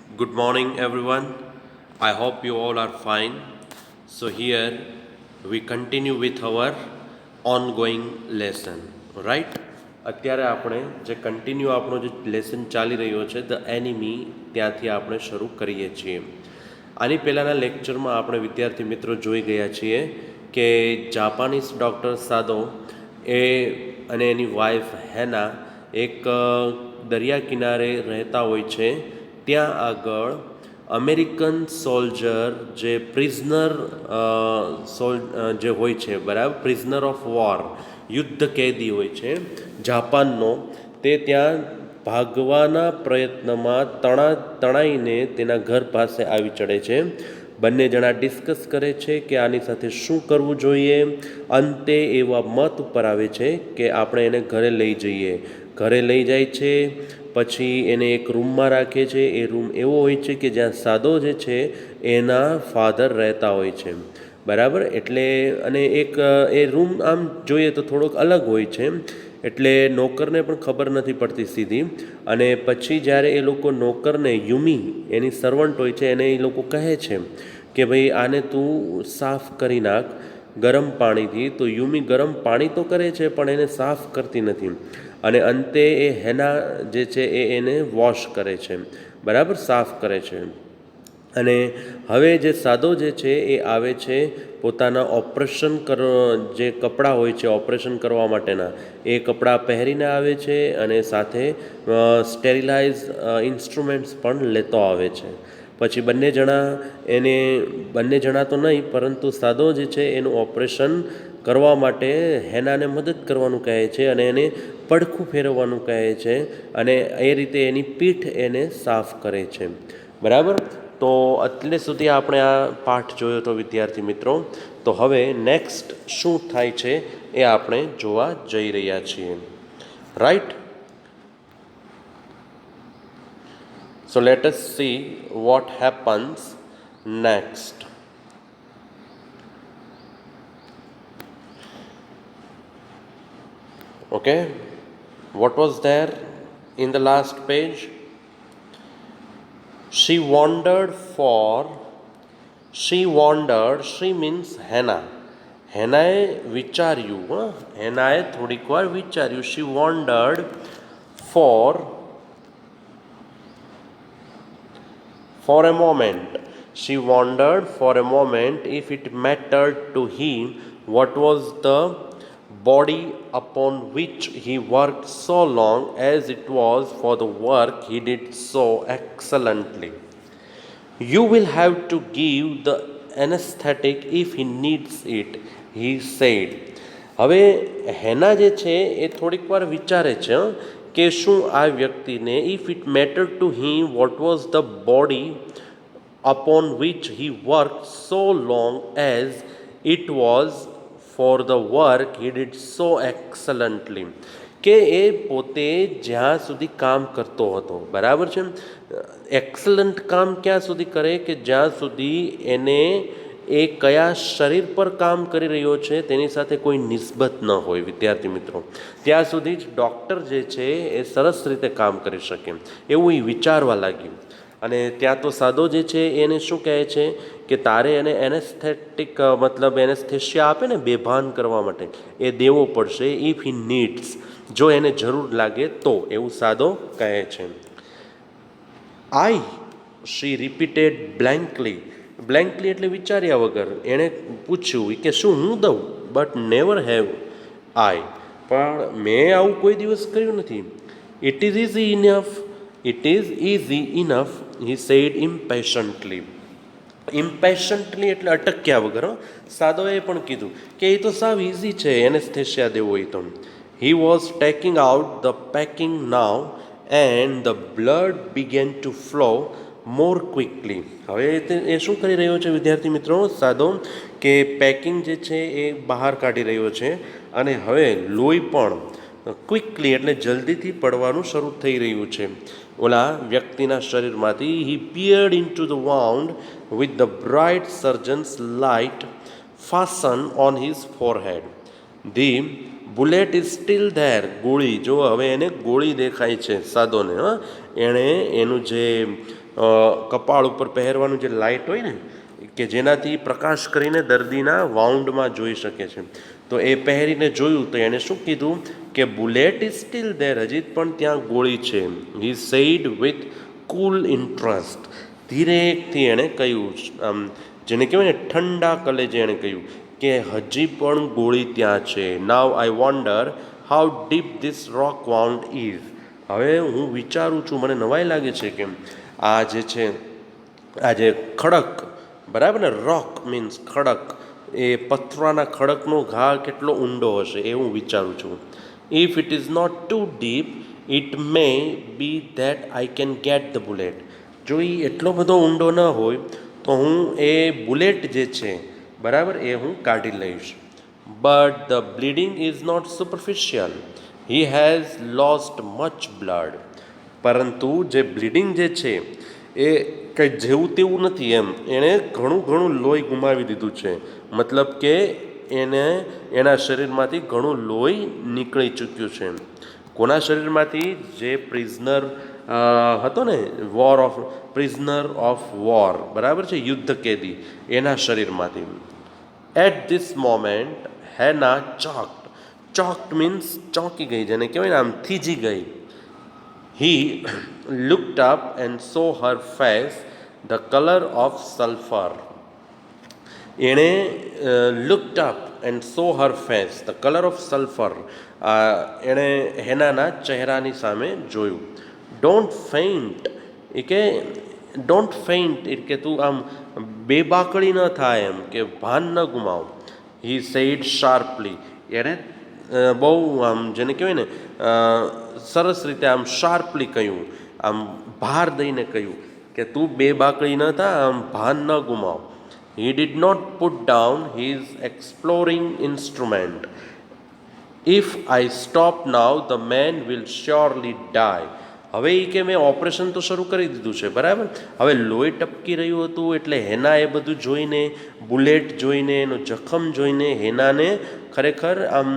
Good morning, everyone. I hope you all are fine. So, here we continue with our ongoing lesson, right? અત્યારે આપણે જે continue આપણો જે lesson ચાલી રહ્યો છે ધ એનિમી ત્યાંથી આપણે શરૂ કરીએ છીએ. આની પહેલાંના લેક્ચરમાં આપણે વિદ્યાર્થી મિત્રો જોઈ ગયા છીએ કે જાપાનીઝ ડૉક્ટર સાદો એ અને એની વાઈફ હેના એક દરિયા કિનારે રહેતા હોય છે. ત્યાં આગળ અમેરિકન સોલ્જર જે પ્રિઝનર જે હોય છે, બરાબર, પ્રિઝનર ઓફ વોર, યુદ્ધ કેદી હોય છે જાપાનનો, તે ત્યાં ભાગવાના પ્રયત્નમાં તણાઈને તેના ઘર પાસે આવી ચડે છે. બંને જણા ડિસ્કસ કરે છે કે આની સાથે શું કરવું જોઈએ. અંતે એવા મત ઉપર આવે છે કે આપણે એને ઘરે લઈ જઈએ. ઘરે લઈ જાય છે, પછી એને એક રૂમમાં રાખે છે. એ રૂમ એવો હોય છે કે જ્યાં સાદો જે છે એના ફાધર રહેતા હોય છે, બરાબર. એટલે અને એ રૂમ આમ જોઈએ તો થોડોક અલગ હોય છે, એટલે નોકરને પણ ખબર નથી પડતી સીધી. અને પછી જ્યારે એ લોકો નોકરને, યુમી એની સર્વન્ટ હોય છે, એને એ લોકો કહે છે કે ભાઈ આને તું સાફ કરી નાખ ગરમ પાણીથી. તો યુમી ગરમ પાણી તો કરે છે પણ એને સાફ કરતી નથી. અને અંતે એ હેના જે છે એને વોશ કરે છે, બરાબર, સાફ કરે છે. અને હવે જે સાદો જે છે એ આવે છે પોતાના જે કપડાં હોય છે ઓપરેશન કરવા માટેના, એ કપડાં પહેરીને આવે છે અને સાથે સ્ટેરિલાઇઝ ઇન્સ્ટ્રુમેન્ટ્સ પણ લેતો આવે છે. પછી બંને જણા તો નહીં, પરંતુ સાદો જે છે એનું ઓપરેશન કરવા માટે હેનાને મદદ કરવાનું કહે છે અને એને પડખું ફેરવવાનું કહે છે અને એ રીતે એની પીઠ એને સાફ કરે છે, બરાબર. તો એટલે સુધી આપણે આ પાઠ જોયો તો વિદ્યાર્થી મિત્રો. તો હવે નેક્સ્ટ શું થાય છે એ આપણે જોવા જઈ રહ્યા છીએ, right. So let us see what happens next. Okay, what was there in the last page? She means હેના. હેનાએ વિચાર્યું, હેનાએ થોડીક વાર વિચાર્યું. She wondered for a moment. She wondered for a moment if it mattered to him what was the body upon which he worked so long, as it was for the work he did so excellently. You will have to give the anesthetic if he needs it, he said. હવે હેના જે છે એ થોડીક વાર વિચારે છે કે શું આ વ્યક્તિને, if it matter to him what was the body upon which he worked so long, as it was for the work he did so excellently. કે એ પોતે જ્યાં સુધી કામ કરતો હતો, બરાબર છે, એક્સલન્ટ કામ ક્યાં સુધી કરે કે જ્યાં સુધી એને એ કયા શરીર પર કામ કરી રહ્યો છે તેની સાથે કોઈ નિસ્બત ન હોય, વિદ્યાર્થી મિત્રો. ત્યાં સુધી જ ડૉક્ટર જે છે એ સરસ રીતે કામ કરી શકે, એવું એ વિચારવા લાગ્યું. અને ત્યાં તો સાદો જે છે એને શું કહે છે કે તારે એને એનેસ્થેટિક મતલબ એનેસ્થેશિયા આપે ને બેભાન કરવા માટે, એ દેવો પડશે, ઇફ હી નીડ્સ, જો એને જરૂર લાગે તો, એવું સાદો કહે છે. શી રિપીટેડ બ્લેન્કલી. બ્લેન્કલી એટલે વિચાર્યા વગર એણે પૂછ્યું કે શું હું દઉં, બટ નેવર હેવ આઈ, પણ મેં આવું કોઈ દિવસ કર્યું નથી. It is easy enough, he said impatiently. ઇમ્પેશન્ટલી એટલે અટક્યા વગર. સાદોએ પણ કીધું કે એ તો સાવ ઇઝી છે એનેસ્થેશિયા દેવો હોય તો. He was taking out the packing now and the blood began to flow more quickly. હવે એ શું કરી રહ્યો છે વિદ્યાર્થી મિત્રો, સાદો, કે પેકિંગ જે છે એ બહાર કાઢી રહ્યો છે અને હવે લોહી પણ ક્વિકલી એટલે જલ્દીથી પડવાનું શરૂ થઈ રહ્યું છે ઓલા વ્યક્તિના શરીરમાંથી. He peered into the wound with the bright surgeon's light fastened on his forehead. The bullet is still there. ગોળી જો, હવે એને ગોળી દેખાય છે સાદોને. એણે એનું જે કપાળ ઉપર પહેરવાનું જે લાઇટ હોય ને કે જેનાથી પ્રકાશ કરીને દર્દીના વાઉન્ડમાં જોઈ શકે છે. તો એ પહેરીને જોયું તો એણે શું કીધું કે બુલેટ ઇઝ સ્ટીલ ધેર, હજી પણ ત્યાં ગોળી છે. He said with cool interest, ધીરેકથી એણે કહ્યું, આમ જેને કહેવાય ને ઠંડા કલેજે એણે કહ્યું કે હજી પણ ગોળી ત્યાં છે. Now I wonder how deep this rock wound is. હવે હું વિચારું છું, મને નવાઈ લાગે છે કે આ જે છે, આ જે ખડક, બરાબર ને, રોક મીન્સ ખડક, એ પથરાના ખડકનો ઘા કેટલો ઊંડો હશે એ હું વિચારું છું. If it is not too deep it may be that I can get the bullet. જો એ એટલો બધો ઊંડો ન હોય તો હું એ બુલેટ જે છે, બરાબર, એ હું કાઢી લઈશ. But the bleeding is not superficial, he has lost much blood. પરંતુ જે બ્લીડિંગ જે છે એ કંઈ જેવું તેવું નથી એમ, એણે ઘણું ઘણું લોહી ગુમાવી દીધું છે. મતલબ કે એને એના શરીરમાંથી ઘણું લોહી નીકળી ચૂક્યું છે. કોના શરીરમાંથી? જે પ્રિઝનર હતો ને, પ્રિઝનર ઓફ વોર, બરાબર છે, યુદ્ધ કેદી, એના શરીરમાંથી. એટ ધીસ મોમેન્ટ હેના ચોક્ડ. ચોક્ડ મીન્સ ચોંકી ગઈ, જેને કહેવાય ને આમ થીજી ગઈ. He looked up and saw her face, the color of sulphur. એણે looked up and so Har face, the colour of sulphur. એણે હેનાના ચહેરાની સામે જોયું. ડોન્ટ ફેઇન્ટ, એ કે ડોન્ટ ફેઇન્ટ, એ કે તું આમ બેબાકડી ન થાય, એમ કે ભાન ન ગુમાવ. હી સેડ શાર્પલી, એણે બહુ આમ જેને કહેવાય ને સરસ રીતે આમ શાર્પલી કહ્યું, આમ ભાર દઈને કહ્યું કે તું બેબાકડી ન થા, આમ ભાન ન ગુમાવ. He did not put down his exploring instrument. If I stop now, the man will surely die. હવે એ કે મેં ઓપરેશન તો શરૂ કરી દીધું છે, બરાબર. હવે લોહી ટપકી રહ્યું હતું એટલે હેના એ બધું જોઈને, બુલેટ જોઈને, એનો જખમ જોઈને હેનાને ખરેખર આમ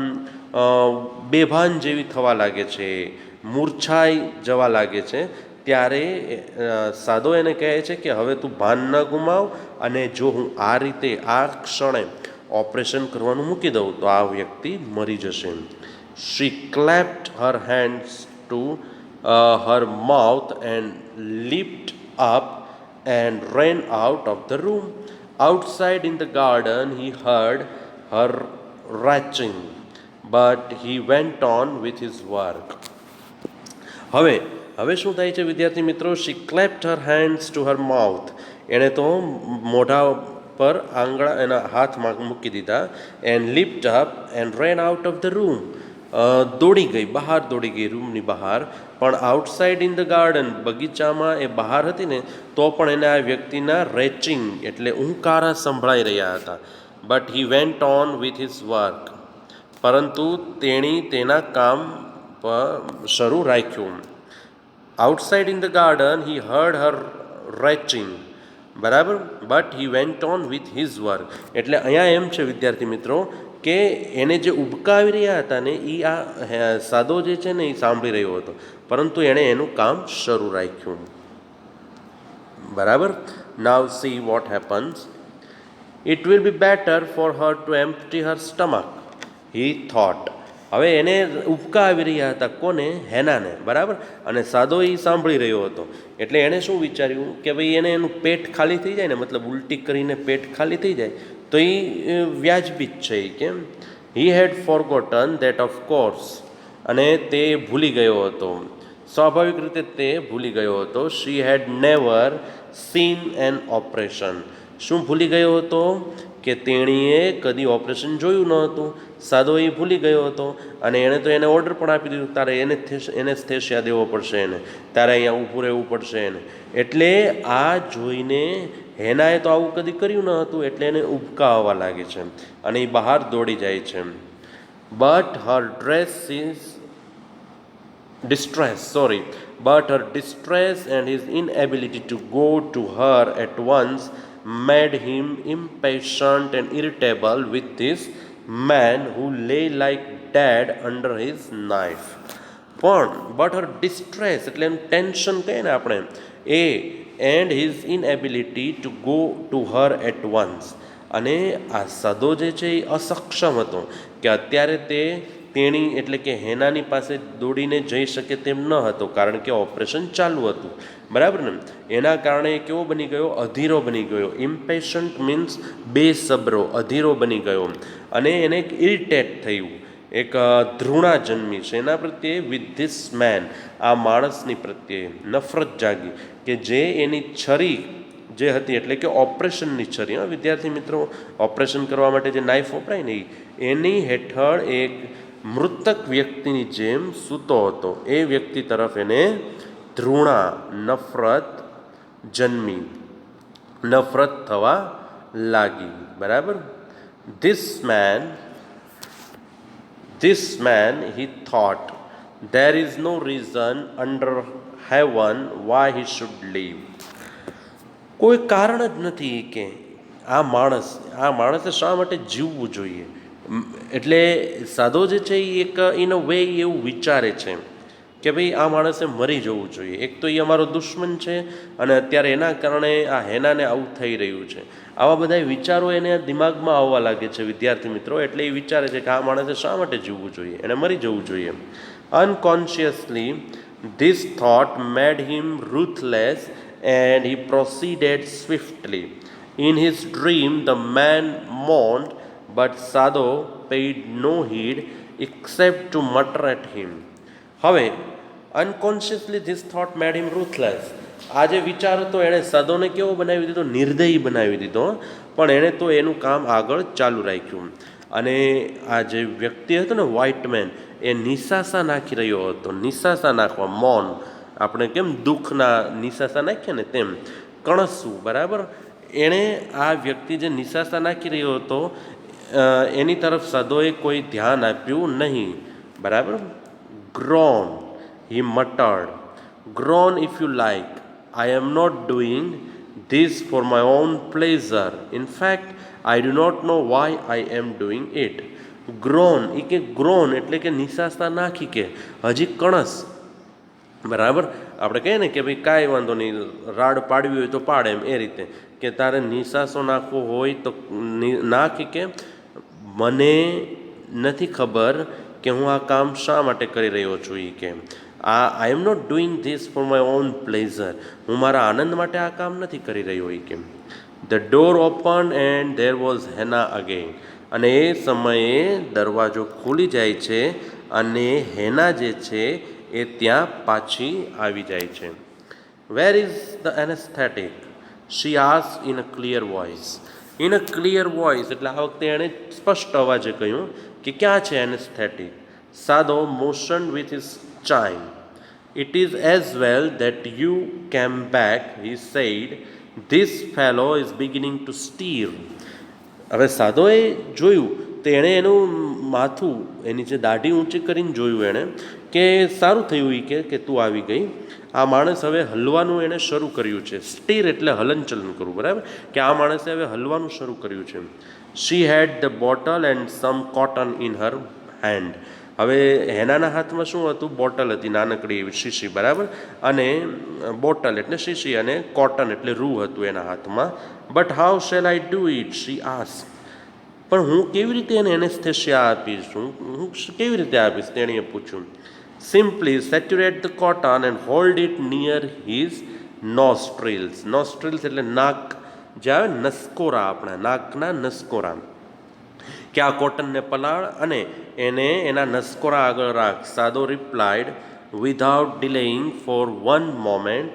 બેભાન જેવી થવા લાગે છે, મૂર્છાઈ જવા લાગે છે. ત્યારે સાદો એને કહે છે કે હવે તું ભાન ન ગુમાવ, અને જો હું આ રીતે આ ક્ષણે ઓપરેશન કરવાનું મૂકી દઉં તો આ વ્યક્તિ મરી જશે. She clapped her hands to her mouth and lift up and ran out of the room. Outside in the garden he heard her retching, but he went on with his work. હવે શું થાય છે વિદ્યાર્થી મિત્રો? She clapped her hands to her mouth. એણે તો મોઢા પર આંગળા એના હાથમાં મૂકી દીધા. And lift up and ran out of the room. દોડી ગઈ, બહાર દોડી ગઈ, રૂમની બહાર. પણ આઉટસાઇડ ઇન ધ ગાર્ડન, બગીચામાં એ બહાર હતી ને તો પણ એને આ વ્યક્તિના રેચિંગ એટલે ઉંકારા સંભળાઈ રહ્યા હતા. But he went on with his work. પરંતુ તેણી તેના કામ શરૂ રાખ્યું. Outside in the garden he heard her retching, બરાબર, but he went on with his work. એટલે અહીંયા એમ છે વિદ્યાર્થી મિત્રો કે એને જે ઉબકાવી રહ્યા હતા ને એ આ સાદો જે છે ને એ સાંભળી રહ્યો હતો, પરંતુ એણે એનું કામ શરૂ રાખ્યું, બરાબર. Now see what happens. It will be better for her to empty her stomach, he thought. હવે એને ઉબકા આવી રહ્યા હતા, કોને? હેનાને, બરાબર. અને સાદો એ સાંભળી રહ્યો હતો. એટલે એણે શું વિચાર્યું કે ભાઈ એને એનું પેટ ખાલી થઈ જાય ને, મતલબ ઉલટી કરીને પેટ ખાલી થઈ જાય તો એ વ્યાજબી જ છે. કેમ? હી હેડ ફોરગોટન ધેટ ઓફ કોર્સ. અને તે ભૂલી ગયો હતો, સ્વાભાવિક રીતે તે ભૂલી ગયો હતો. શી હેડ નેવર સીન એન ઓપરેશન. શું ભૂલી ગયો હતો? કે તેણીએ કદી ઓપરેશન જોયું ન હતું. સાદો એ ભૂલી ગયો હતો અને એણે તો એને ઓર્ડર પણ આપી દીધું, તારે એને સ્થેશિયા દેવો પડશે, એને તારે અહીંયા ઊભું રહેવું પડશે એને. એટલે આ જોઈને હેનાએ તો આવું કદી કર્યું ન હતું, એટલે એને ઉબકા આવવા લાગે છે અને એ બહાર દોડી જાય છે. But Har distress and his inability to go to her at once made him impatient and irritable with this man who lay like dead under his knife. પણ બટ હર ડિસ્ટ્રેસ એટલે એનું ટેન્શન કહીએ ને આપણે, એ and his inability to go to her at once. અને આ સદો જે છે એ અસક્ષમ હતો કે અત્યારે તેણી એટલે કે હેનાની પાસે દોડીને જઈ શકે તેમ ન હતો, કારણ કે ઓપરેશન ચાલુ હતું. બરાબર ને? એના કારણે કેવો બની ગયો? અધીરો બની ગયો. ઇમ્પેશન્ટ મીન્સ બેસબરો, અધીરો બની ગયો. અને એને એક ઇરિટેટ થયું, એક ધૃણા જન્મી છે એના પ્રત્યે. વિથ ધીસ મેન, આ માણસની પ્રત્યે નફરત જાગી કે જે એની છરી જે હતી, એટલે કે ઓપરેશનની છરી, વિદ્યાર્થી મિત્રો, ઓપરેશન કરવા માટે જે નાઇફ વપરાય ને એની હેઠળ એક મૃતક વ્યક્તિની જેમ સૂતો હતો. એ વ્યક્તિ તરફ એને ધૃણા, નફરત જન્મી, નફરત થવા લાગી. બરાબર? This main he thought there is no reason under heaven why he should live. કોઈ કારણ જ નથી કે આ માણસે શા માટે જીવવું જોઈએ. એટલે સાધો જે છે એ એક ઇન અ વે એવું વિચારે છે કે ભાઈ આ માણસે મરી જવું જોઈએ. એક તો એ અમારો દુશ્મન છે અને અત્યારે એના કારણે આ હેનાને આવું થઈ રહ્યું છે. આવા બધા વિચારો એને દિમાગમાં આવવા લાગે છે વિદ્યાર્થી મિત્રો. એટલે એ વિચારે છે કે આ માણસે શા માટે જીવવું જોઈએ, એને મરી જવું જોઈએ. Unconsciously this thought made him ruthless and he proceeded swiftly. In his dream the man mourned, but Sado paid no heed except to mutter at him. હવે અનકોન્શિયસલી ધીસ થોટ મેડ હિમ રૂથલેસ. આ જે વિચાર હતો એણે સદોને કેવો બનાવી દીધો? નિર્દયી બનાવી દીધો. પણ એણે તો એનું કામ આગળ ચાલુ રાખ્યું. અને આ જે વ્યક્તિ હતો ને, વ્હાઇટ મેન, એ નિશાસા નાખી રહ્યો હતો. નિશાસા નાખવા, મૌન, આપણે કેમ દુઃખના નિશાસા નાખીએ ને તેમ, કણસવું. બરાબર? એણે આ વ્યક્તિ જે નિશાસા નાખી રહ્યો હતો એની તરફ સદોએ કોઈ ધ્યાન આપ્યું નહીં. બરાબર? groan, he muttered. Groan if you like. I am not doing this for my own pleasure. In fact, I do not know why I am doing it. Groan, એ કે groan એટલે કે નિશાસા નાખી, કે હજી કણસ. બરાબર? આપણે કહીએ ને કે ભાઈ કાંઈ વાંધો નહીં, રાડ પાડવી હોય તો પાડે, એમ એ રીતે કે તારે નિશાસો નાખવો હોય તો નાખી, કે મને નથી ખબર કે હું આ કામ શા માટે કરી રહ્યો છું. એ કે I am not doing this for my own pleasure. હું મારા આનંદ માટે આ કામ નથી કરી રહ્યો. એ came the door open and there was Hana again. અને એ સમયે દરવાજો ખુલી જાય છે અને હેના જે છે એ ત્યાં પાછી આવી જાય છે. Where is the anaesthetic? She asked in a clear voice. In a clear voice એટલે આ વખતે એણે સ્પષ્ટ અવાજે કહ્યું કે ક્યાં છે anaesthetic. Sadao motion with his chin. It is as well that you came back, he said. This fellow is beginning to stir. હવે સાદોએ જોયું તો એણે એનું માથું, એની જે દાઢી ઊંચી કરીને જોયું એણે કે સારું થયું એ કે તું આવી ગઈ. આ માણસ હવે હલવાનું એણે શરૂ કર્યું છે. સ્ટીર એટલે હલનચલન કરવું. બરાબર? કે આ માણસે હવે હલવાનું શરૂ કર્યું છે. She had the bottle and some cotton in her hand. હવે હેનાના હાથમાં શું હતું? બોટલ હતી, નાનકડી એવી શીશી. બરાબર? અને બોટલ એટલે શીશી અને કોટન એટલે રૂ હતું એના હાથમાં. But how shall I do it? She ask. પણ હું કેવી રીતે એને એનેસ્થેશિયા આપીશ? હું કેવી રીતે આપીશ? તેણીએ પૂછ્યું. Simply saturate the cotton and hold it near his nostrils. Nostrils એટલે નાક જે આવે, નસકોરા, આપણા નાકના નસકોરા. કે આ કોટનને પલાળ અને એને એના નસકોરા આગળ રાખ. Sadao replied without delaying for one moment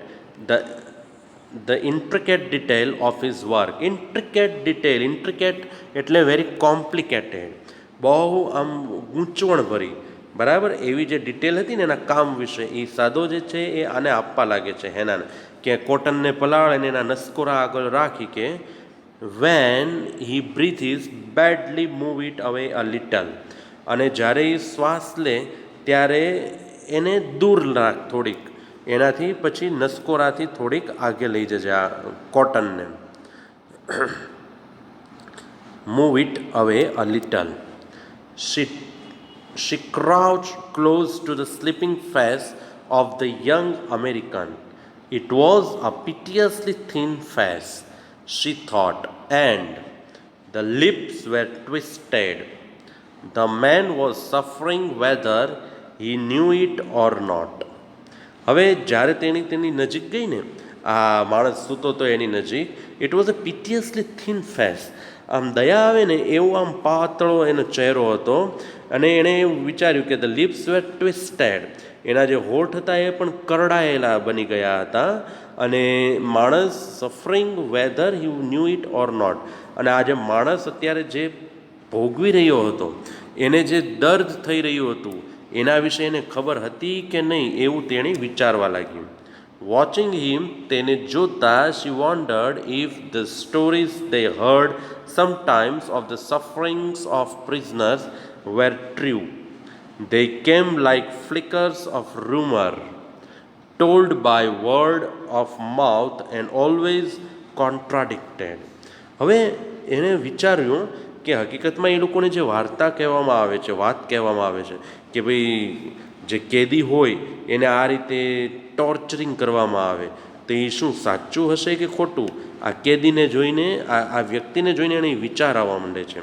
the intricate detail of his work. Intricate detail, intricate એટલે વેરી કોમ્પ્લિકેટેડ, બહુ આમ ગૂંચવણ ભરી. બરાબર? એવી જે ડિટેલ હતી ને એના કામ વિશે એ સાદો જે છે એ આને આપવા લાગે છે હેનાને, કે કોટનને પલાળ અને એના નસકોરા આગળ રાખી, કે when he breathes badly move it away a little. અને જ્યારે એ શ્વાસ લે ત્યારે એને દૂર રાખ થોડીક, એનાથી પછી નસકોરાથી થોડીક આગે લઈ જજે આ કોટનને. Move it away a little. She crouched close to the sleeping face of the young American. It was a piteously thin face, she thought, and the lips were twisted. The man was suffering whether he knew it or not. હવે જ્યારે તેની નજીક ગઈ ને, આ માણસ સૂતો તો એની નજીક, it was a piteously thin face. આમ દયા આવે ને એવો આમ પાતળો એનો ચહેરો હતો, અને એણે એવું વિચાર્યું કે ધ લિપ્સ વેર ટ્વિસ્ટેડ, એના જે હોઠ હતા એ પણ કરડાયેલા બની ગયા હતા. અને માણસ suffering whether he knew it or not, અને આ જે માણસ અત્યારે જે ભોગવી રહ્યો હતો, એને જે દર્દ થઈ રહ્યું હતું એના વિશે એને ખબર હતી કે નહીં એવું તેણે વિચારવા લાગ્યું. વોચિંગ હિમ, તેને જોતા, she wondered if the stories they heard sometimes of the sufferings of prisoners were true. They came like flickers of rumor, told by word of mouth and always contradicted. હવે એણે વિચાર્યું કે હકીકતમાં એ લોકોને જે વાર્તા કહેવામાં આવે છે, વાત કહેવામાં આવે છે કે ભાઈ જે કેદી હોય એને આ રીતે ટોર્ચરિંગ કરવામાં આવે, તો એ શું સાચું હશે કે ખોટું? આ કેદીને જોઈને, આ વ્યક્તિને જોઈને એને વિચાર આવવા માંડે છે.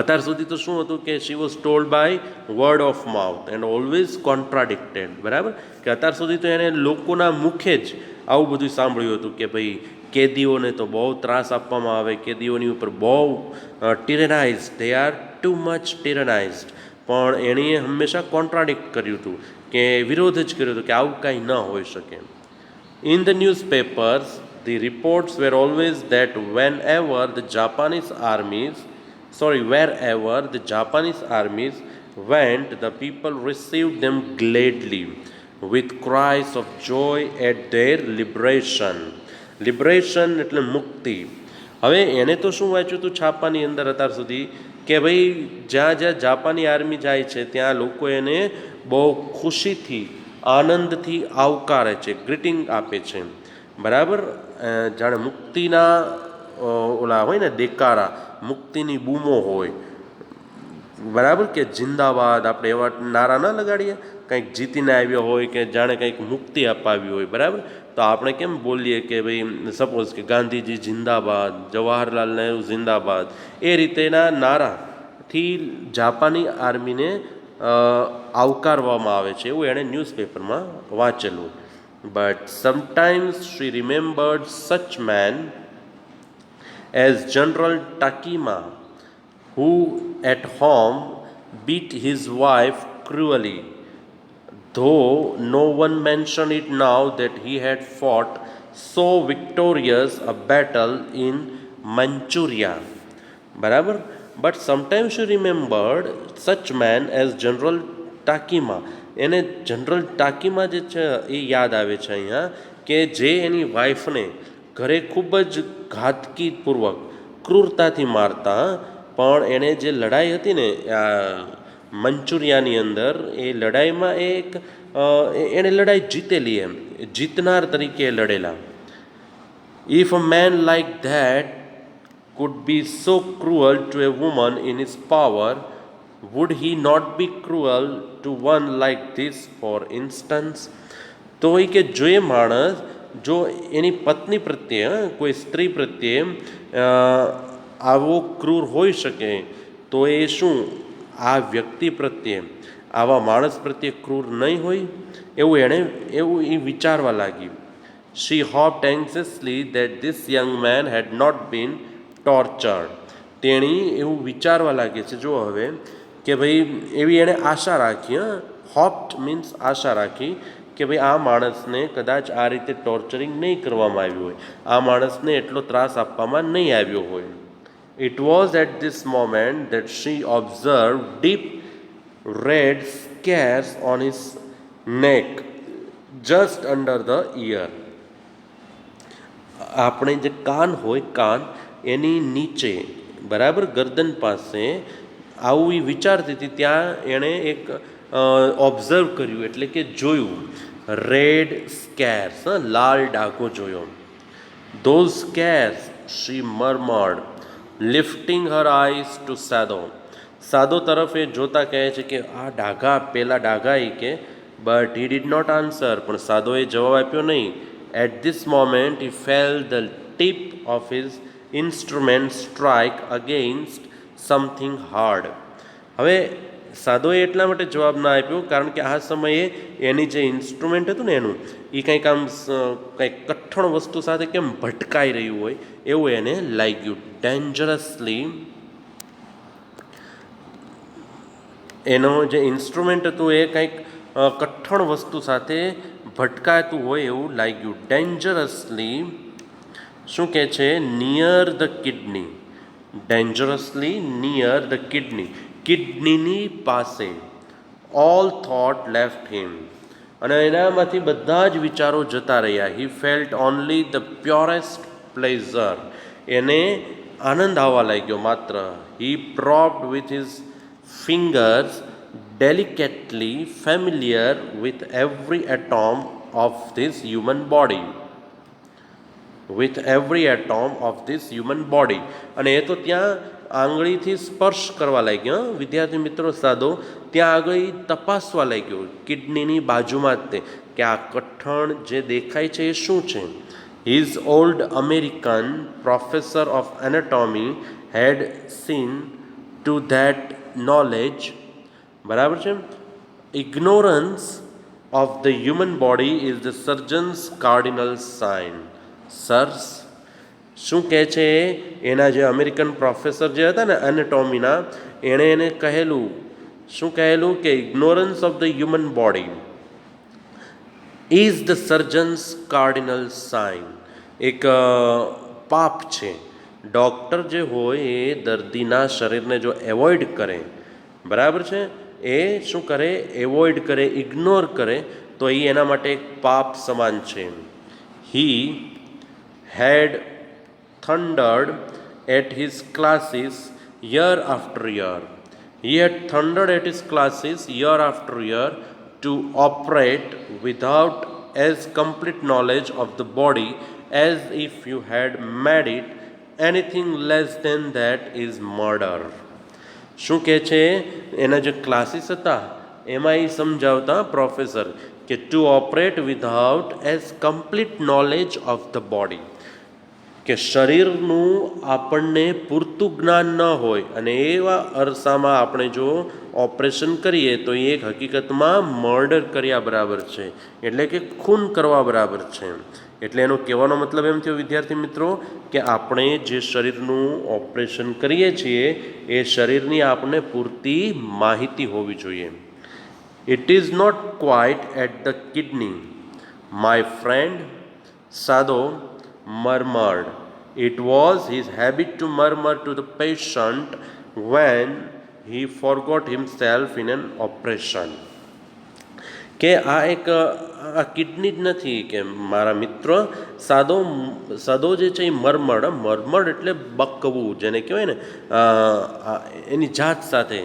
અત્યાર સુધી તો શું હતું કે she was told by word of mouth and always contradicted, બરાબર, કે અત્યાર સુધી તો એને લોકોના મુખે જ આવું બધું સાંભળ્યું હતું કે ભાઈ કેદીઓને તો બહુ ત્રાસ આપવામાં આવે, કેદીઓની ઉપર બહુ ટિરેનાઇઝ, દે આર ટુ મચ ટિરેનાઇઝડ. પણ એણે હંમેશા કોન્ટ્રાડિક્ટ કર્યું હતું, કે વિરોધ જ કર્યો હતો કે આવું કાંઈ ન હોઈ શકે. In the newspapers the reports were always that wherever the Japanese armies went, the people received them gladly with cries of joy at their liberation. Liberation એટલે મુક્તિ. હવે એને તો શું વાંચ્યું હતું છાપાની અંદર અત્યાર સુધી કે ભાઈ જ્યાં જ્યાં જાપાની આર્મી જાય છે ત્યાં લોકો એને બહુ ખુશીથી, આનંદથી આવકારે છે, ગ્રીટિંગ આપે છે, બરાબર. જાણે મુક્તિના ઓલા હોય ને દેકારા, મુક્તિની બૂમો હોય, બરાબર, કે જિંદાબાદ, આપણે એવા નારા ન લગાડીએ કંઈક જીતીને આવ્યો હોય કે જાણે કંઈક મુક્તિ અપાવી હોય, બરાબર, તો આપણે કેમ બોલીએ કે ભાઈ સપોઝ કે ગાંધીજી જિંદાબાદ, જવાહરલાલ નહેરુ જિંદાબાદ, એ રીતેના નારાથી જાપાની આર્મીને આવકારવામાં આવે છે, એવું એણે ન્યૂઝપેપરમાં વાંચેલું. But sometimes she remembered such men as General Takima, who at home beat his wife cruelly, though no one mentioned it now that he had fought so victorious a battle in Manchuria. બરાબર. But sometimes she remembered such men as General Takima. એને general ટાકીમાં જે છે એ યાદ આવે છે અહીંયા, કે જે એની વાઈફને ઘરે ખૂબ જ ઘાતકીપૂર્વક, ક્રૂરતાથી મારતા, પણ એણે જે લડાઈ હતી ને મંચુરિયાની અંદર, એ લડાઈમાં એણે લડાઈ જીતેલી, એમ જીતનાર તરીકે લડેલા. If a man like that could be so cruel to a woman in his power, would he not be cruel to one like this, for instance? તો એ કે જો એ માણસ જો એની પત્ની પ્રત્યે, કોઈ સ્ત્રી પ્રત્યે આવો ક્રૂર હોઈ શકે, તો એ શું આ વ્યક્તિ પ્રત્યે, આવા માણસ પ્રત્યે ક્રૂર નહીં હોય? એવું એ વિચારવા લાગી. She hoped anxiously that this young man had not been tortured. તેણી એવું વિચારવા લાગે છે, જો હવે કે ભાઈ એવી એણે આશા રાખી, હોપ્ડ મીન્સ આશા રાખી, કે ભાઈ આ માણસને કદાચ આ રીતે ટોર્ચરિંગ નહીં કરવામાં આવ્યું હોય, આ માણસને એટલો ત્રાસ આપવામાં નહીં આવ્યો હોય. It was at this moment that she observe deep red scars on his neck just under the ear. આપણે જે કાન હોય, કાન એની નીચે, બરાબર, ગરદન પાસે આવું એ વિચારતી હતી, ત્યાં એણે એક ઓબ્ઝર્વ કર્યું, એટલે કે જોયું, રેડ સ્કેર્સ, લાલ ડાઘો જોયો. Those scars, she murmured, lifting her eyes to Sadao. Sadao તરફ એ જોતા કહે છે કે આ ડાઘા, પેલા ડાઘા એ કે but he did not answer, પણ સાદોએ જવાબ આપ્યો નહીં. At this moment he fell the tip of his instrument strike against something hard. હવે સાદોએ એટલા માટે જવાબ ના આપ્યો કારણ કે આ સમયે એની જે ઇન્સ્ટ્રુમેન્ટ હતું ને એનું એ કંઈક આમ કંઈક કઠણ વસ્તુ સાથે કેમ ભટકાઈ રહ્યું હોય એવું એને લાગ્યું. ડેન્જરસલી એનો જે ઇન્સ્ટ્રુમેન્ટ હતું એ કંઈક કઠણ વસ્તુ સાથે ભટકાતું હોય એવું લાગ્યું. ડેન્જરસલી શું કહે છે? Near the kidney. Dangerously near the kidney, કિડનીની પાસે. ઓલ થોટ લેફ્ટ હિમ, અને એનામાંથી બધા જ વિચારો જતા રહ્યા. He felt only the purest pleasure, એને આનંદ આવવા લાગ્યો માત્ર. He probed with his fingers delicately familiar with every atom of this human body. With every atom of this human body. અને એ તો ત્યાં આંગળીથી સ્પર્શ કરવા લાગ્યો. વિદ્યાર્થી મિત્રો સાદો ત્યાં આગળ તપાસવા લાગ્યો કિડનીની બાજુમાં જ તે કે આ કઠણ જે દેખાય છે એ શું છે. His old American professor of anatomy had seen to that knowledge. બરાબર છે. Ignorance of the human body is the surgeon's cardinal sign. સર્સ શું કહે છે? એના જે અમેરિકન પ્રોફેસર જે હતા ને એનેટોમીના, એણે એને કહેલું, શું કહેલું કે ignorance of the human body is the surgeon's cardinal sign. એક પાપ છે. ડૉક્ટર જે હોય એ દર્દીના શરીરને જો એવોઇડ કરે, બરાબર છે, એ શું કરે? એવોઇડ કરે, ઇગ્નોર કરે, તો એ એના માટે એક પાપ સમાન છે. He had thundered at his classes year after year. He had thundered at his classes year after year to operate without as complete knowledge of the body as if you had made it anything less than that is murder. શું કહે છે? એના જે classes હતા એમાં એ સમજાવતા professor કે two operate without as complete knowledge of the body, કે શરીરનું આપણને પૂરતું જ્ઞાન ન હોય અને એવા અરસામાં આપણે જો ઓપરેશન કરીએ તો એ એક હકીકતમાં મર્ડર કર્યા બરાબર છે, એટલે કે ખૂન કરવા બરાબર છે. એટલે એનો કહેવાનો મતલબ એમ થયો વિદ્યાર્થી મિત્રો કે આપણે જે શરીરનું ઓપરેશન કરીએ છીએ એ શરીરની આપણને પૂરતી માહિતી હોવી જોઈએ. It is not quite at the kidney, my friend Sado murmured. It was his habit to murmur to the patient when he forgot himself in an operation. કે આ એક આ કિડની જ નથી કે મારા મિત્ર સાદો જે છે એ મરમડ એટલે બકવું, જેને કહેવાય ને એની જાત સાથે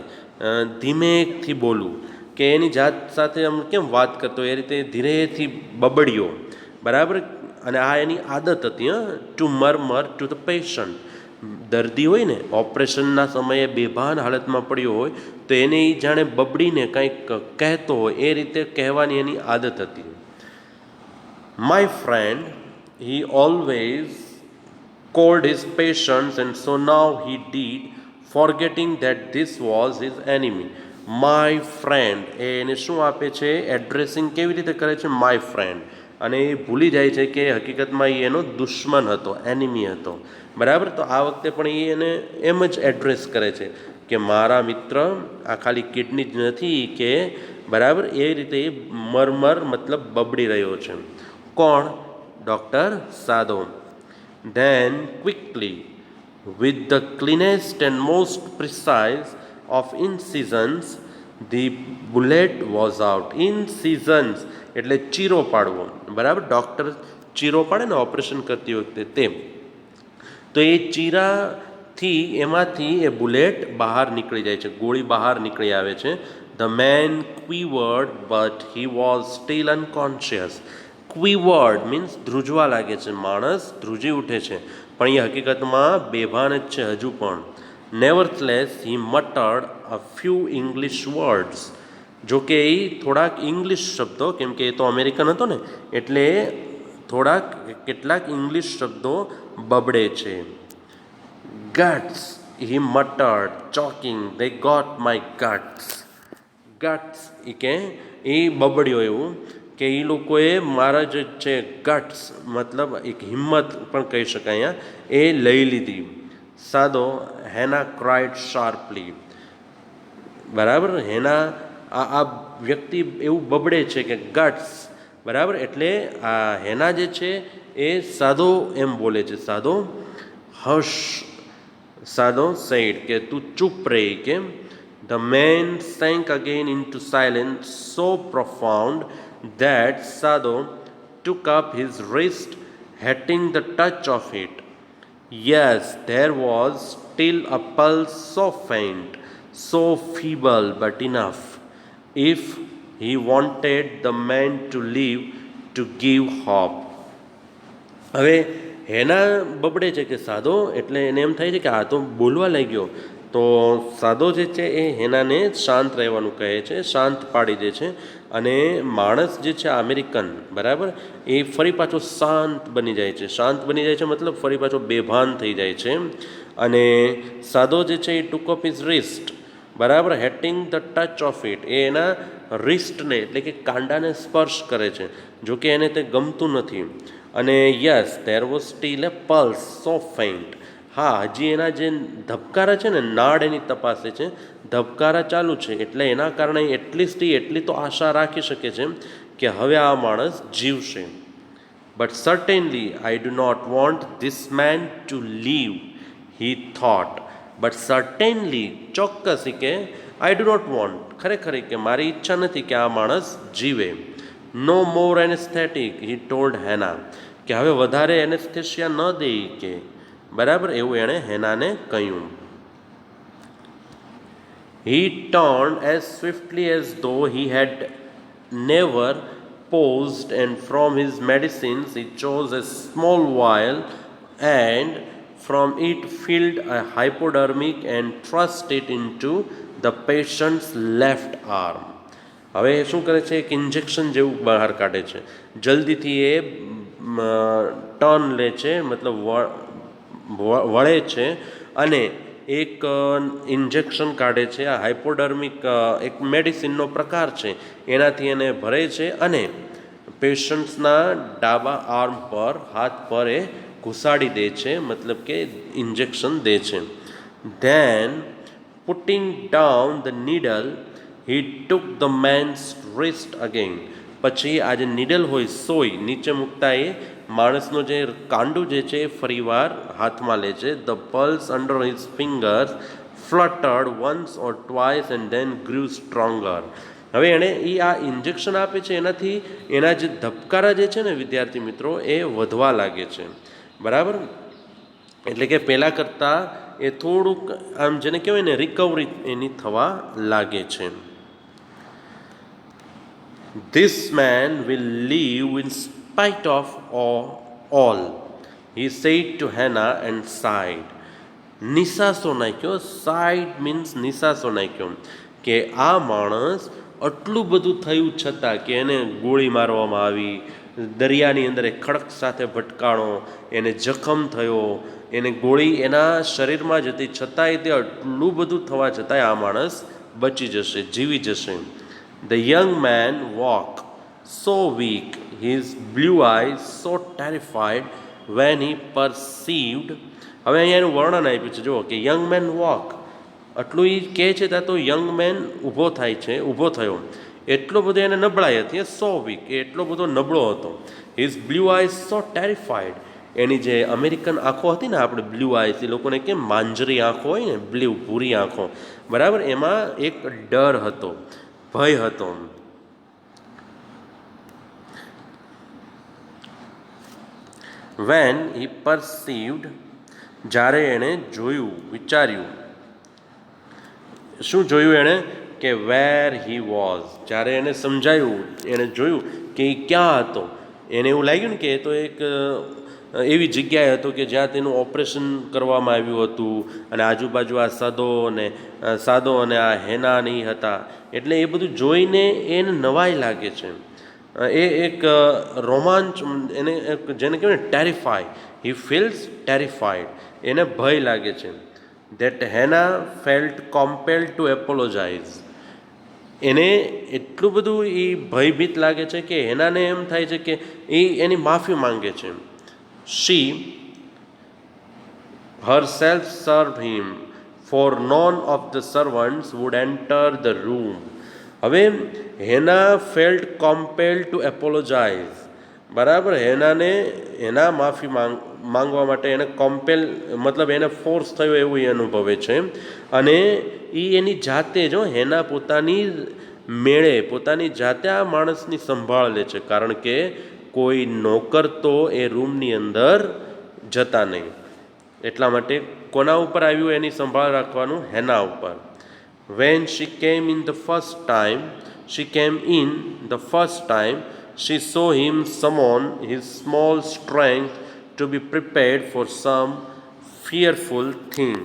ધીમેથી બોલવું, કે એની જાત સાથે આમ કેમ વાત કરતો એ રીતે ધીરેથી બબડ્યો, બરાબર. અને આ એની આદત હતી. To murmur to the patient. દર્દી હોય ને ઓપરેશનના સમયે બેભાન હાલતમાં પડ્યો હોય તો એને એ જાણે બબડીને કંઈક કહેતો હોય એ રીતે કહેવાની એની આદત હતી. My friend he always called his patients and so now he did forgetting that this was his enemy. My friend એને શું આપે છે? એડ્રેસિંગ કેવી રીતે કરે છે? My friend. અને એ ભૂલી જાય છે કે હકીકતમાં એ એનો દુશ્મન હતો, એનિમી હતો, બરાબર. તો આ વખતે પણ એ એને એમ જ એડ્રેસ કરે છે કે મારા મિત્ર આ ખાલી કિડની જ નથી કે, બરાબર. એ રીતે મરમર મતલબ બબડી રહ્યો છે. કોણ? Doctor Sadao. Then quickly with the cleanest and most precise of incisions the bullet was out. Incisions એટલે ચીરો પાડવો, બરાબર. ડૉક્ટર ચીરો પાડે ને ઓપરેશન કરતી વખતે તેમ, તો એ ચીરાથી એમાંથી એ બુલેટ બહાર નીકળી જાય છે, ગોળી બહાર નીકળી આવે છે. The man quivered but he was still unconscious. Quivered means ધ્રુજવા લાગે છે, માણસ ધ્રુજી ઉઠે છે, પણ એ હકીકતમાં બેભાન જ છે હજુ પણ. નેવરથલેસ હી મટર્ડ અ ફ્યુ ઇંગ્લિશ વર્ડ્સ. જો કે એ થોડાક ઇંગ્લિશ શબ્દો, કેમ કે એ તો અમેરિકન હતો ને, એટલે થોડાક કેટલાક ઇંગ્લિશ શબ્દો બબડે છે. Guts, he muttered, choking, they got my guts. Guts એ કે એ બબડ્યો એવું કે એ લોકોએ મારા જે છે ગટ્સ, મતલબ એક હિંમત પણ કહી શકાય અહીંયા, એ લઈ લીધી. સાદો, હેના ક્રાઇડ શાર્પલી. બરાબર, હેના આ વ્યક્તિ એવું બબડે છે કે ગટ્સ, બરાબર, એટલે આ હેના જે છે એ સાદો એમ બોલે છે. સાદો, હશ, સાદો said કે તું ચૂપ રહી. કે the man sank again into silence so profound that Sado took up his wrist, hating the touch of it. Yes, there was still a pulse so faint, so feeble, but enough, if he wanted the man to live, to give hope. હવે હેના બબડે છે કે સાદો, એટલે એને એમ થાય છે કે આ તો બોલવા લાગ્યો. તો સાદો જે છે એ હેનાને શાંત રહેવાનું કહે છે, શાંત પાડી દે છે. અને માણસ જે છે અમેરિકન, બરાબર, એ ફરી પાછો શાંત બની જાય છે. શાંત બની જાય છે મતલબ ફરી પાછો બેભાન થઈ જાય છે. અને સાદો જે છે એ ટુક ઓફ ઇઝ રિસ્ટ, બરાબર, હેટિંગ ધ ટચ ઓફ ઇટ, એ એના રિસ્ટને એટલે કે કાંડાને સ્પર્શ કરે છે, જો કે એને તે ગમતું નથી. અને yes, there was steel A pulse so faint. હા, હજી એના જે ધબકારા છે ને, નાડ એની તપાસે છે, ધબકારા ચાલુ છે, એટલે એના કારણે એટલી તો આશા રાખી શકે છે કે હવે આ માણસ જીવશે. But certainly I do not want this man to live, he thought. But certainly, ચોક્કસ, કે આઈ ડુ નોટ વોન્ટ, ખરેખર કે મારી ઈચ્છા નથી કે આ માણસ જીવે. નો મોર એનેસ્થેટિક, હી ટોલ્ડ હેના, કે હવે વધારે એનેસ્થેશિયા ન દે કે, બરાબર, એવું એણે હેનાને કહ્યું. He turned as swiftly as though he had never paused, and from his medicines he chose a small vial, and from it filled a hypodermic and thrust it into the patient's left arm. હવે શું કરે છે, એક injection જેવું બહાર કાઢે છે. જલ્દીથી એ ટર્ન લે છે, મતલબ વળે છે, અને એક ઇન્જેક્શન કાઢે છે. આ હાઇપોડર્મિક એક મેડિસિનનો પ્રકાર છે, એનાથી એને ભરે છે અને પેશન્ટ્સના ડાબા આર્મ પર, હાથ પર એ ઘુસાડી દે છે, મતલબ કે ઇન્જેક્શન દે છે. Then putting down the needle, he took the man's wrist again. પછી આ જે નીડલ હોય, સોય નીચે મૂકતા એ માણસનો જે કાંડું જે છે એ ફરીવાર હાથમાં લે છે. The pulse under his fingers fluttered once or twice and then grew stronger. હવે એણે આ ઇન્જેક્શન આપે છે, એનાથી એના જે ધબકારા જે છે ને વિદ્યાર્થી મિત્રો, એ વધવા લાગે છે, બરાબર. એટલે કે પહેલાં કરતાં એ થોડુંક આમ જેને કહેવાય ને રિકવરી એની થવા લાગે છે. This man will live in spite of all, he said to Hannah and sighed. નિસાસો નાખ્યો. સાઇડ મીન્સ નિસાસો નાખ્યો, કે આ માણસ આટલું બધું થયું છતાં, કે એને ગોળી મારવામાં આવી, દરિયાની અંદર એ ખડક સાથે ભટકાણો, એને જખમ થયો, એને ગોળી એના શરીરમાં જતી, છતાંય તે આટલું બધું થવા છતાંય આ માણસ બચી જશે, જીવી જશે. The young man walked, so weak, his blue eyes so terrified when he perceived. હવે અહીંયા એનું વર્ણન આપ્યું છે, જુઓ, કે યંગ મેન વોક, આટલું એ કહે છે ત્યાં તો યંગ મેન ઊભો થાય છે, ઊભો થયો. એટલો બધો એને નબળાઈ હતી, સો વીક, એ એટલો બધો નબળો હતો. હિઝ બ્લુ આઈઝ સો ટેરિફાઈડ, એની જે અમેરિકન આંખો હતી ને, આપણે બ્લુ આઈઝ, એ લોકોને કેમ માંજરી આંખો હોય ને, બ્લુ ભૂરી આંખો, બરાબર, એમાં એક ડર હતો, ભય હતો. વેન હી પરસીવ્ડ, જ્યારે એણે જોયું, વિચાર્યું. શું જોયું એણે? કે વેર હી વોઝ, જ્યારે એને સમજાયું, એણે જોયું કે એ ક્યાં હતો. એને એવું લાગ્યું ને કે એ તો એક એવી જગ્યાએ હતો કે જ્યાં તેનું ઓપરેશન કરવામાં આવ્યું હતું, અને આજુબાજુ આ સાદો અને આ હેનાની હતા. એટલે એ બધું જોઈને એને નવાઈ લાગે છે. એ એક રોમાંચ, એને જેને કહેવાય ને ટેરિફાય, હી ફીલ્સ ટેરિફાઈડ, એને ભય લાગે છે. ધેટ હેના ફેલ્ટ કમ્પેલ્ડ ટુ એપોલોજાઇઝ, એને એટલું બધું એ ભયભીત લાગે છે કે હેનાને એમ થાય છે કે એ એની માફી માંગે છે. શી herself served him, for none of the servants would enter the room. હવે હેના ફેલ્ટ કમ્પેલ્ડ ટુ એપોલોજાઇઝ, બરાબર. હેના માફી માંગવા માટે એને કમ્પેલ, મતલબ એને ફોર્સ થયો એવું એ અનુભવે છે. અને એ એની જાતે જો હેના પોતાની મેળે પોતાની જાતે આ માણસની સંભાળ લે છે, કારણ કે કોઈ નોકર તો એ રૂમની અંદર જતા નહીં. એટલા માટે કોના ઉપર આવ્યું એની સંભાળ રાખવાનું? હેના ઉપર. When she came in the first time, she saw him summon his small strength to be prepared for some fearful thing.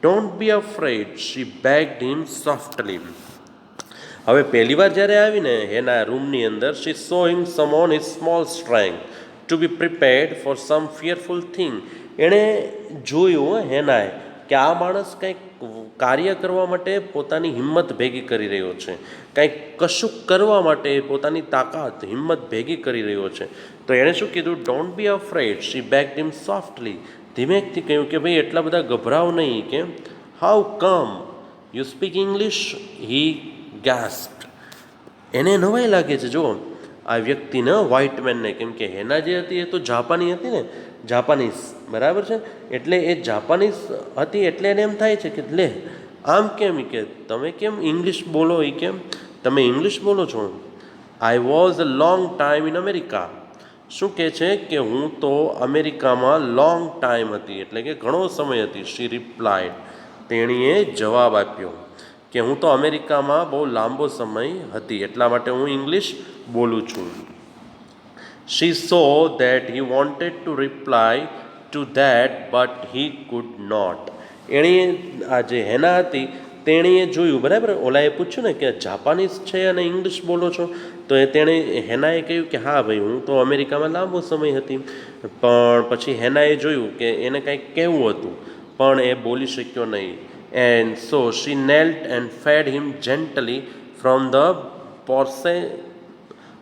Don't be afraid, she begged him softly. હવે પહેલી વાર જ્યારે આવીને એના રૂમની અંદર, she saw him summon his small strength to be prepared for some fearful thing. એણે જોયું હેનાએ કે આ માણસ કંઈક કાર્ય કરવા માટે પોતાની હિંમત ભેગી કરી રહ્યો છે, કંઈક કશુંક કરવા માટે પોતાની તાકાત હિંમત ભેગી કરી રહ્યો છે. તો એણે શું કીધું? Don't be afraid, she begged him softly. ધીમેકથી કહ્યું કે ભાઈ એટલા બધા ગભરાવ નહીં. કે how come you speak English, he gasped. એને નવાઈ લાગે છે જો આ વ્યક્તિને, વ્હાઇટ મેનને, કેમ કે હેના જે હતી એ તો જાપાની હતી ને, જાપાનીઝ, બરાબર છે. એટલે એ જાપાનીઝ હતી એટલે એને એમ થાય છે કે લે આમ કેમ, કે તમે કેમ ઇંગ્લિશ બોલો, એ કેમ તમે ઇંગ્લિશ બોલો છો? I was a long time in America. શું કહે છે કે હું તો અમેરિકામાં લોંગ ટાઈમ હતી, એટલે કે ઘણો સમય હતી. શી રિપ્લાઇડ, તેણીએ જવાબ આપ્યો કે હું તો અમેરિકામાં બહુ લાંબો સમય હતી, એટલા માટે હું ઇંગ્લિશ બોલું છું. She saw that he wanted to reply to that, but he could not. એણે આ જે હેના હતી તેણીએ જોયું, બરાબર. ઓલાએ પૂછ્યું ને કે જાપાનીઝ છે અને ઇંગ્લિશ બોલો છો, તો તેણે હેનાએ કહ્યું કે હા ભાઈ હું તો અમેરિકામાં લાંબો સમય હતી. પણ પછી હેનાએ જોયું કે એને કંઈક કહેવું હતું પણ એ બોલી શક્યો નહીં. And so she knelt and fed him gently from the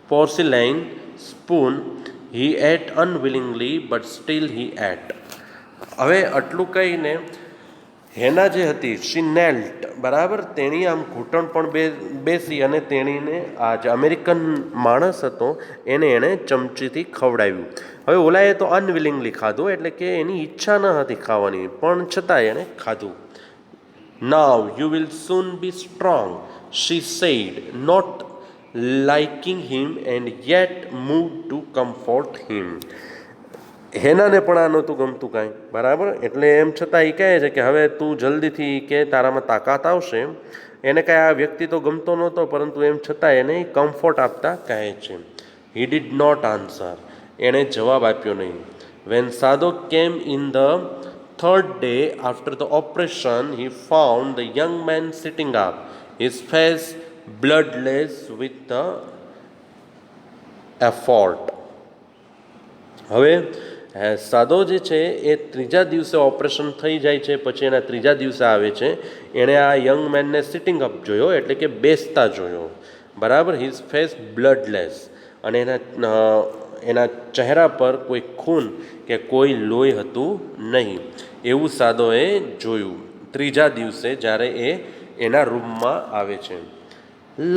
porcelain spoon. He ate unwillingly, but still he ate. હવે આટલું કહીને હેના જે હતી, શી નેલ્ટ, બરાબર, તેણી આમ ઘૂંટણ પણ બેસી અને તેણીને આ જે અમેરિકન માણસ હતો એણે ચમચીથી ખવડાવ્યું. હવે ઓલાએ તો અનવિલિંગલી ખાધું, એટલે કે એની ઈચ્છા ન હતી ખાવાની, પણ છતાં એણે ખાધું. Now you will soon be strong, she said, not liking him and yet moved to comfort him. હેનાને પણ આ નહોતું ગમતું કાંઈ, બરાબર. એટલે એમ છતાં એ કહે છે કે હવે તું જલ્દીથી કે તારામાં તાકાત આવશે. એને કાંઈ આ વ્યક્તિ તો ગમતો નહોતો, પરંતુ એમ છતાં એને કમ્ફર્ટ આપતા કહે છે. He did not answer, એણે જવાબ આપ્યો નહીં. When Sado came in the third day after the operation, he found the young man sitting up, his face bloodless with the effort. હવે સાદો જે છે એ ત્રીજા દિવસે ઓપરેશન થઈ જાય છે, પછી એના ત્રીજા દિવસે આવે છે. એણે આ યંગ મેનને સિટિંગ અપ જોયો, એટલે કે બેસતા જોયો, બરાબર. હિઝ ફેસ બ્લડલેસ, અને એના ચહેરા પર કોઈ ખૂન કે કોઈ લોહી હતું નહીં, એવું સાદોએ જોયું ત્રીજા દિવસે જ્યારે એ એના રૂમમાં આવે છે.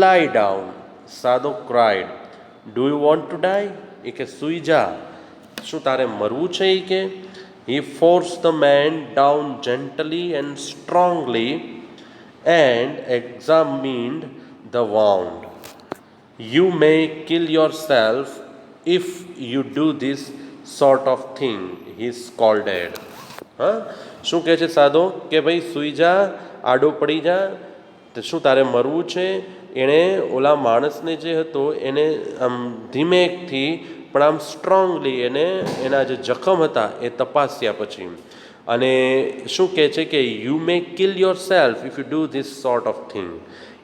Lie down, Sadao cried. Do you want to die, એ કે સૂઈ જા, શું તારે મરવું છે, એ કે. He force the man down gently and strongly and examined the wound. You may kill yourself if you do this sort of thing, he scolded. હા, શું કહે છે સાદો કે ભાઈ સૂઈ જા, આડો પડી જા, તો શું તારે મરવું છે. એણે ઓલા માણસને જે હતો એને આમ ધીમેકથી પણ આમ સ્ટ્રોંગલી એને એના જે જખમ હતા એ તપાસ્યા પછી અને શું કહે છે કે you may kill yourself if you do this sort of thing.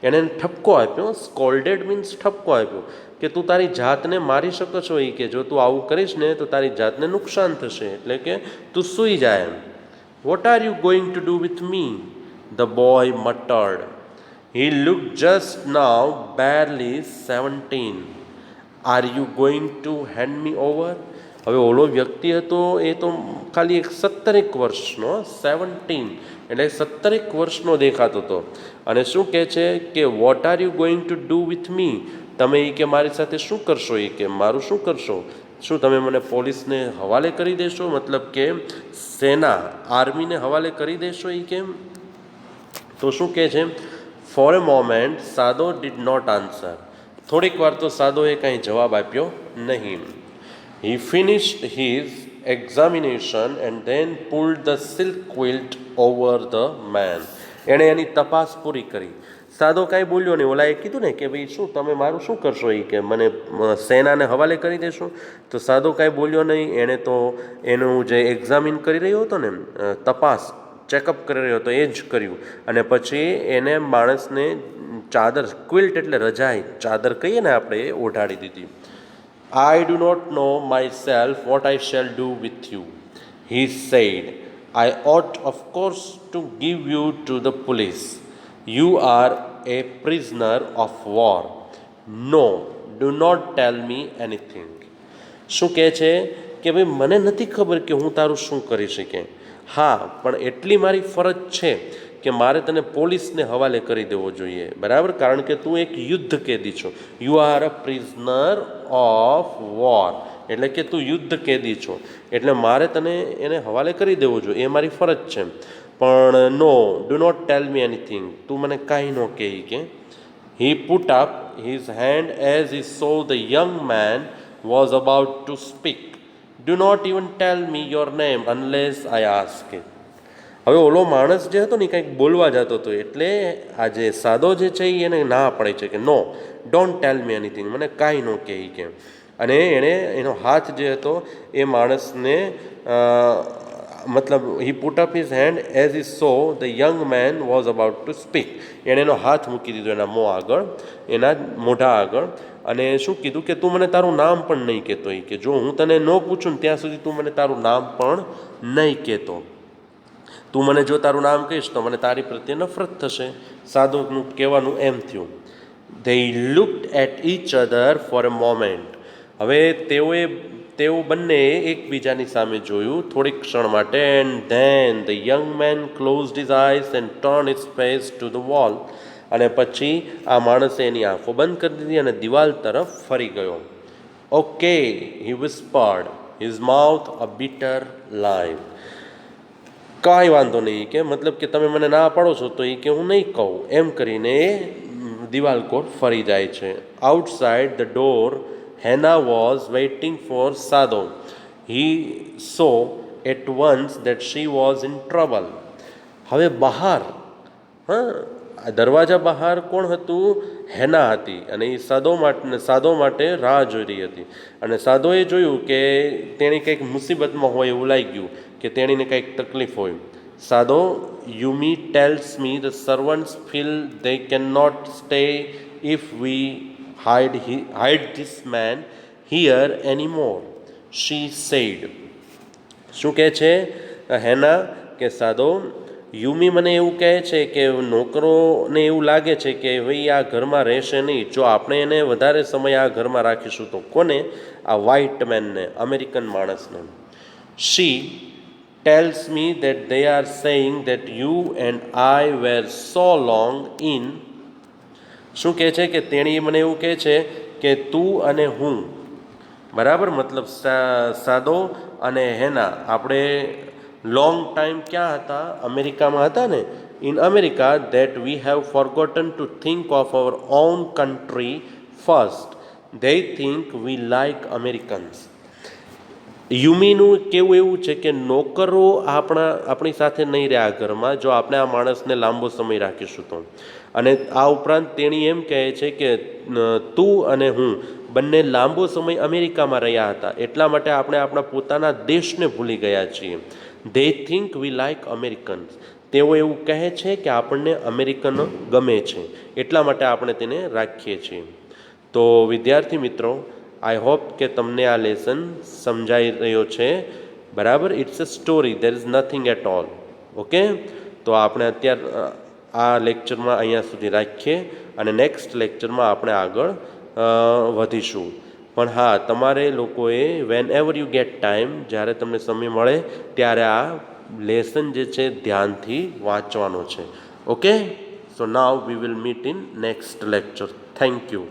એણે ઠપકો આપ્યો. સ્કોલ્ડેડ મીન્સ ઠપકો આપ્યો કે તું તારી જાતને મારી શકો છો. એ કે જો તું આવું કરીશ ને તો તારી જાતને નુકસાન થશે, એટલે કે તું સૂઈ જાય એમ. What are you going to do with me? The boy muttered. He look just now barely 17. Are you going to hand me over? હવે ઓલો વ્યક્તિ હતો એ તો ખાલી એક 17 વર્ષનો, 17 એટલે 17 વર્ષનો દેખાતો હતો. અને શું કહે છે કે vote are you going to do with મી? તમે એ કે મારી સાથે શું કરશો? એ કે મારું શું કરશો? શું તમે મને પોલીસને હવાલે કરી દેશો? મતલબ કે સેના આર્મીને હવાલે કરી દેશો? એ કેમ? તો શું કહે છે? ફોર એ મોમેન્ટ સાદો ડીડ નોટ આન્સર. થોડીક વાર તો સાદોએ કાંઈ જવાબ આપ્યો નહીં. He finished his examination and then pulled the silk quilt over the man. એણે એની તપાસ પૂરી કરી. સાદો કાંઈ બોલ્યો નહીં. ઓલાએ કીધું ને કે ભાઈ શું તમે મારું શું કરશો? એ કે મને સેનાને હવાલે કરી દેશો? તો સાદો કાંઈ બોલ્યો નહીં. એણે તો એનું જે એક્ઝામિન કરી રહ્યો હતો ને, તપાસ ચેકઅપ કરી રહ્યો હતો, એ જ કર્યું. અને પછી એને માણસને ચાદર, ક્વિલ્ટ એટલે રજાઈ, ચાદર કહીએ ને આપણે, એ ઓઢાડી દીધી. I do not know myself what I shall do with you, he said. I ought, of course, to give you to the police. You are a prisoner of war. No, do not tell me anything. શું કહે છે કે ભાઈ મને નથી ખબર કે હું તારું શું કરી શકે. હા, પણ એટલી મારી ફરજ છે કે મારે તને પોલીસને હવાલે કરી દેવો જોઈએ, બરાબર? કારણ કે તું એક યુદ્ધ કેદી છો. You are a prisoner of war, એટલે કે તું યુદ્ધ કેદી છો, એટલે મારે તને એને હવાલે કરી દેવો જોઈએ, એ મારી ફરજ છે. પણ no, do not tell me anything, તું મને કાંઈ ન કહે કે. He put up his hand as he saw the young man was about to speak. Do not even tell me your name unless I ask it. હવે ઓલો માણસ જે હતો ને કંઈક બોલવા જતો હતો, એટલે આ જે સાદો જે છે એ એને ના પડે છે કે નો, ડોન્ટ ટેલ મી એનીથિંગ, મને કાંઈ ન કહે કે. અને એણે એનો હાથ જે હતો એ માણસને મતલબ હી put up his hand as he saw the young man was about to speak. એણે એનો હાથ મૂકી દીધો એના મોં આગળ, એના મોઢા આગળ. અને શું કીધું કે તું મને તારું નામ પણ નહીં કહેતો. એ કે જો હું તને ન પૂછું ને ત્યાં સુધી તું મને તારું નામ પણ નહીં કહેતો. તું મને જો તારું નામ કહીશ તો મને તારી પ્રત્યે નફરત થશે. સાદુનું કહેવાનું એમ થયું. They looked at each other for a moment. હવે તેઓ બંને એકબીજાની સામે જોયું થોડીક ક્ષણ માટે. And then the young man closed his eyes and turn his face to the wall. અને પછી આ માણસે એની આંખો બંધ કરી દીધી અને દિવાલ તરફ ફરી ગયો. ઓકે, હી વિસ્પર્ડ, હિઝ માઉથ અ બિટર લાઇન. કાંઈ વાંધો નહીં કે મતલબ કે તમે મને ના પાડો છો તો એ કે હું નહીં કહું, એમ કરીને એ દિવાલ કોર ફરી જાય છે. Outside the door Hana was waiting for Sadao. He saw at once that she was in trouble. હવે બહાર, દરવાજા બહાર કોણ હતું? હેના હતી. અને એ સાદો માટે રાહ જોઈ રહી હતી. અને સાદોએ જોયું કે તેણી કંઈક મુસીબતમાં હોય એવું લાગ્યું, કે તેણીને કંઈક તકલીફ હોય. Sadao, Yumi tells me the servants feel they cannot stay if we hide this man here anymore, she said. શું કહે છે હેના કે સાદો, યુમી મને એવું કહે છે કે નોકરોને એવું લાગે છે કે ભાઈ આ ઘરમાં રહેશે નહીં. જો આપણે એને વધારે સમય આ ઘરમાં રાખીશું તો કોને? આ વ્હાઇટ મેનને, અમેરિકન માણસને. She tells me that they are saying that you and I were so long in. શું કહે છે કે તેણી મને એવું કહે છે કે તું અને હું, બરાબર? મતલબ સાદો અને હેના આપણે લોંગ ટાઈમ ક્યાં હતા? અમેરિકામાં હતા ને. In America that we have forgotten two think of our on country first. They think we like Americans. યુમીનું કેવું એવું છે કે નોકરો આપણી સાથે નહીં રહે આ ઘરમાં જો આપણે આ માણસને લાંબો સમય રાખીશું તો. અને આ ઉપરાંત તેણી એમ કહે છે કે તું અને હું બંને લાંબો સમય અમેરિકામાં રહ્યા હતા એટલા માટે આપણે આપણા પોતાના દેશને ભૂલી ગયા છીએ. They think we like Americans. તેઓ એવું કહે છે કે આપણને અમેરિકન ગમે છે એટલા માટે આપણે તેને રાખીએ છીએ. તો વિદ્યાર્થી મિત્રો, આઈ હોપ કે તમને આ લેસન સમજાઈ રહ્યો છે. બરાબર, it's a story, there is nothing at all. Okay, તો આપણે અત્યારે આ લેક્ચરમાં અહીંયા સુધી રાખીએ અને નેક્સ્ટ લેક્ચરમાં આપણે આગળ વધીશું. પણ હા, તમારે લોકોએ whenever you get time, જ્યારે તમને સમય મળે ત્યારે આ લેસન જે છે ધ્યાનથી વાંચવાનો છે. Okay, so now we will meet in next lecture. Thank you.